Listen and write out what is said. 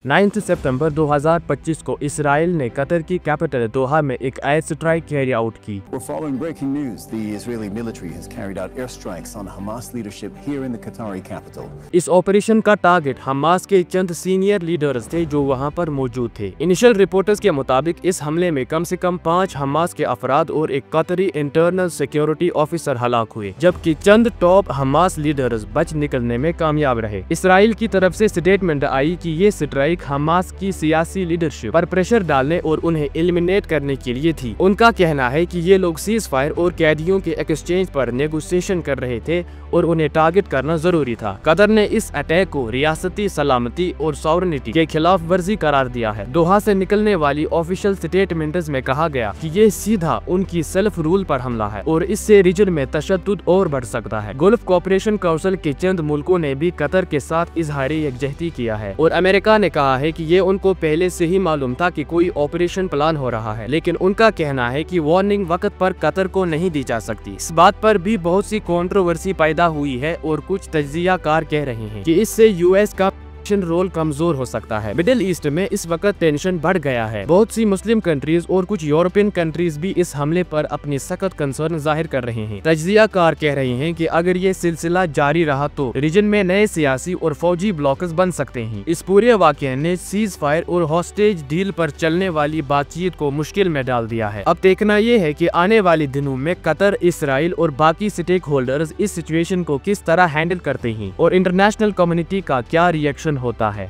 9 सितंबर 2025 को इसराइल ने कतर की कैपिटल दोहा में एक एयर स्ट्राइक कैरी आउट की। Following breaking news, the Israeli military has carried out airstrikes on Hamas leadership here in the Qatari capital. इस operation का target Hamas के चंद senior leaders थे जो वहां पर मौजूद थे। इनिशियल रिपोर्ट्स के मुताबिक इस हमले में कम से कम 5 हमास के अफराद और एक कतरी इंटरनल सिक्योरिटी ऑफिसर हलाक हुए, जबकि चंद टॉप हमास लीडर्स बच निकलने में कामयाब रहे। इसराइल की तरफ से स्टेटमेंट आई कि ये स्ट्राइक हमास की सियासी लीडरशिप पर प्रेशर डालने और उन्हें एलिमिनेट करने के लिए थी। उनका कहना है कि ये लोग सीज फायर और कैदियों के एक्सचेंज पर नेगोशिएशन कर रहे थे और उन्हें टारगेट करना जरूरी था। कतर ने इस अटैक को रियासती सलामती और सॉवरेनिटी के खिलाफ वर्जी करार दिया है। दोहा से निकलने वाली ऑफिशियल स्टेटमेंट्स में कहा गया कि ये सीधा उनकी सेल्फ रूल पर हमला है और इससे रीजन में तशद्दुद और बढ़ सकता है। गल्फ कोऑपरेशन काउंसिल के चंद मुल्कों ने भी कतर के साथ इजहारी यकजहती किया है और अमेरिका ने कहा है कि ये उनको पहले से ही मालूम था कि कोई ऑपरेशन प्लान हो रहा है, लेकिन उनका कहना है कि वार्निंग वक्त पर कतर को नहीं दी जा सकती। इस बात पर भी बहुत सी कंट्रोवर्सी पैदा हुई है और कुछ तज्जियाकार कह रहे हैं कि इससे यूएस का रोल कमजोर हो सकता है। मिडिल ईस्ट में इस वक्त टेंशन बढ़ गया है। बहुत सी मुस्लिम कंट्रीज और कुछ यूरोपियन कंट्रीज भी इस हमले पर अपनी सख्त कंसर्न जाहिर कर रहे हैं। तज्जियाकार कह रहे हैं कि अगर ये सिलसिला जारी रहा तो रीजन में नए सियासी और फौजी ब्लॉक्स बन सकते हैं। इस पूरे वाकये ने सीज फायर और हॉस्टेज डील पर चलने वाली बातचीत को मुश्किल में डाल दिया है। अब देखना यह है कि आने वाले दिनों में कतर, इसराइल और बाकी स्टेक होल्डर्स इस सिचुएशन को किस तरह हैंडल करते हैं और इंटरनेशनल कम्युनिटी का क्या रिएक्शन होता है।